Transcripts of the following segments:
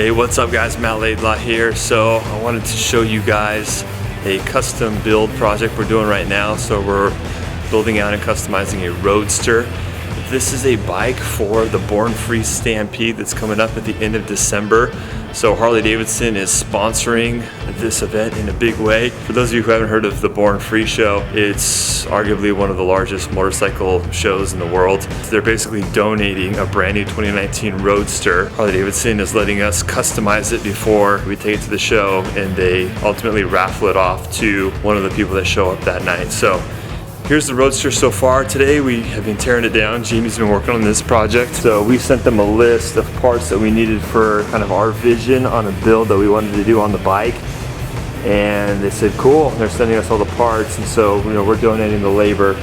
Hey, what's up guys, Matt Laidlaw here. So I wanted to show you guys a custom build project we're doing right now. So we're building out and customizing a Roadster. This is a bike for the Born Free Stampede that's coming up at the end of December. So Harley-Davidson is sponsoring this event in a big way. For those of you who haven't heard of the Born Free show, it's arguably one of the largest motorcycle shows in the world. They're basically donating a brand new 2019 Roadster. Harley-Davidson is letting us customize it before we take it to the show, and they ultimately raffle it off to one of the people that show up that night. So here's the Roadster so far. Today we have been tearing it down. Jamie's been working on this project. So we sent them a list of parts that we needed for kind of our vision on a build that we wanted to do on the bike. And they said, cool, they're sending us all the parts. And so, we're donating the labor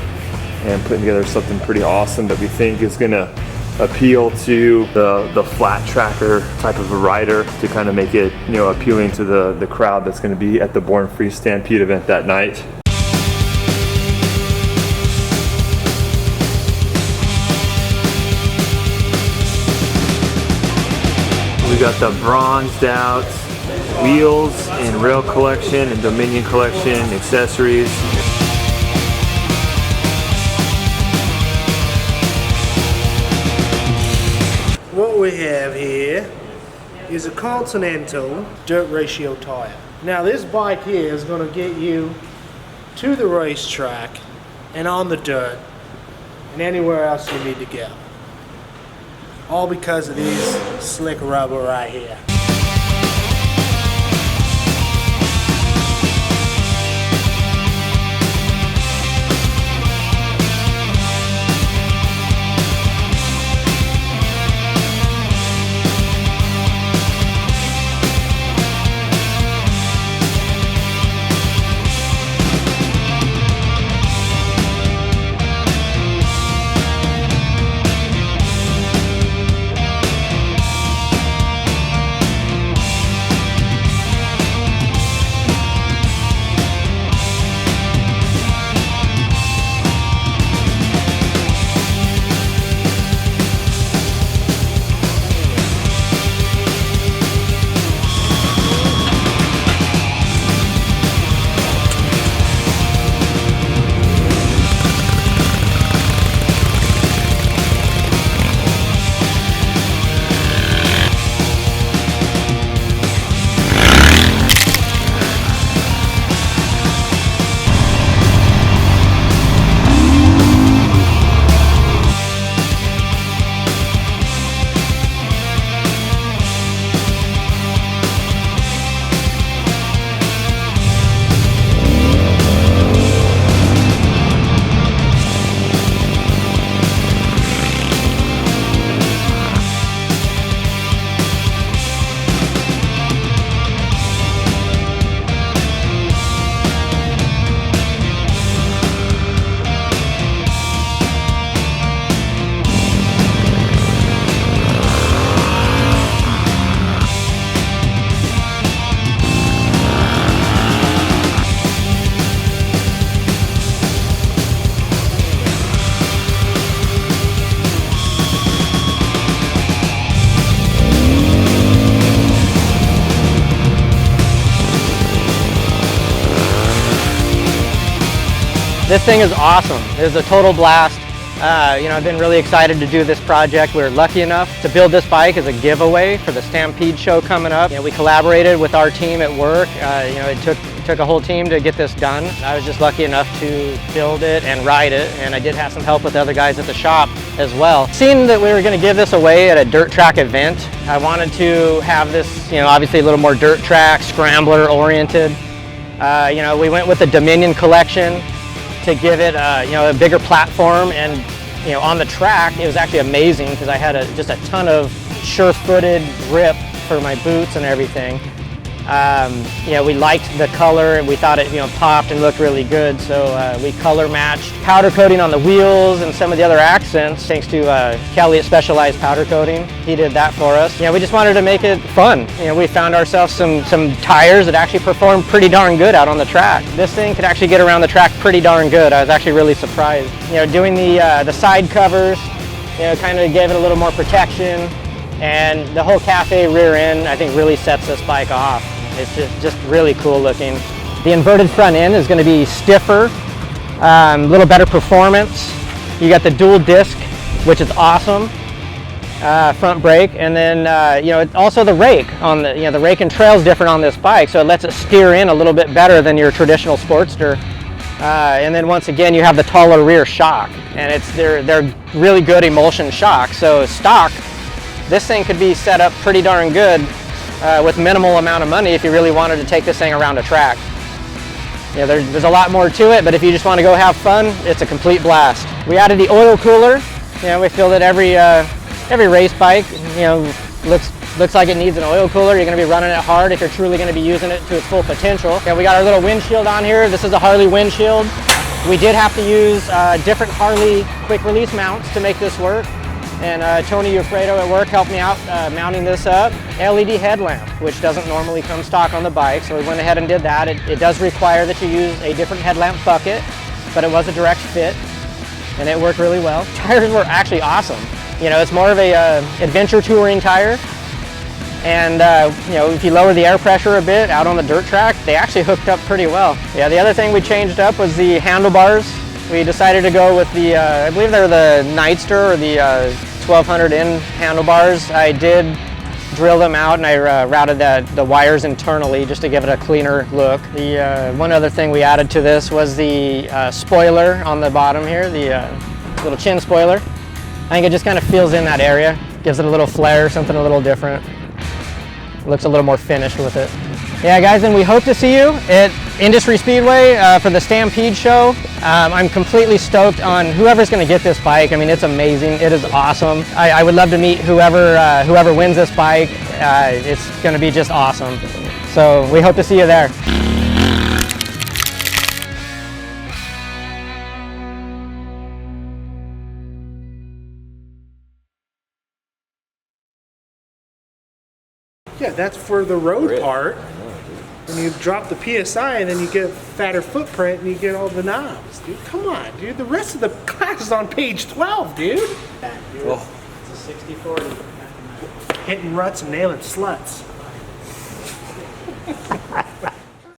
and putting together something pretty awesome that we think is gonna appeal to the flat tracker type of a rider, to kind of make it, appealing to the crowd that's gonna be at the Born Free Stampede event that night. We got the bronzed out wheels and rail collection and Dominion collection accessories. What we have here is a Continental dirt ratio tire. Now this bike here is going to get you to the racetrack and on the dirt and anywhere else you need to go. All because of these slick rubber right here. This thing is awesome. It's a total blast. I've been really excited to do this project. We were lucky enough to build this bike as a giveaway for the Stampede show coming up. We collaborated with our team at work. It took a whole team to get this done. I was just lucky enough to build it and ride it, and I did have some help with the other guys at the shop as well. Seeing that we were going to give this away at a dirt track event, I wanted to have this, obviously a little more dirt track, Scrambler oriented. We went with the Dominion collection to give it a bigger platform, and on the track it was actually amazing because I had just a ton of sure-footed grip for my boots and everything. We liked the color and we thought it popped and looked really good, so we color matched powder coating on the wheels and some of the other accents thanks to Kelly at Specialized Powder Coating. He did that for us. We just wanted to make it fun. We found ourselves some tires that actually performed pretty darn good out on the track. This thing could actually get around the track pretty darn good. I was actually really surprised. Doing the side covers, kind of gave it a little more protection. And the whole cafe rear end, I think, really sets this bike off. It's just really cool looking. The inverted front end is going to be stiffer, a little better performance. You got the dual disc, which is awesome. Front brake, and then also the rake on the the rake and trail is different on this bike, so it lets it steer in a little bit better than your traditional Sportster. And then once again, you have the taller rear shock, and they're really good emulsion shocks. So stock, this thing could be set up pretty darn good with minimal amount of money if you really wanted to take this thing around a track. There's a lot more to it, but if you just want to go have fun, it's a complete blast. We added the oil cooler. We feel that every race bike, looks like it needs an oil cooler. You're going to be running it hard if you're truly going to be using it to its full potential. We got our little windshield on here. This is a Harley Windshield. We did have to use different Harley quick release mounts to make this work. And Tony Ufredo at work helped me out mounting this up. LED headlamp, which doesn't normally come stock on the bike, so we went ahead and did that. It does require that you use a different headlamp bucket, but it was a direct fit, and it worked really well. Tires were actually awesome. It's more of a adventure touring tire, and if you lower the air pressure a bit out on the dirt track, they actually hooked up pretty well. The other thing we changed up was the handlebars. We decided to go with the, I believe they're the Nightster or the 1200N handlebars. I did drill them out, and I routed the wires internally just to give it a cleaner look. The one other thing we added to this was the spoiler on the bottom here, the little chin spoiler. I think it just kind of fills in that area, gives it a little flair, something a little different. Looks a little more finished with it. Yeah, guys, and we hope to see you at Industry Speedway for the Stampede show. I'm completely stoked on whoever's going to get this bike. I mean, it's amazing. It is awesome. I would love to meet whoever wins this bike. It's going to be just awesome. So we hope to see you there. Yeah, that's for the road part. And you drop the PSI, and then you get a fatter footprint, and you get all the knobs, dude. Come on, dude. The rest of the class is on page 12, dude. Oh. It's a 60-40. Hitting ruts and nailing sluts.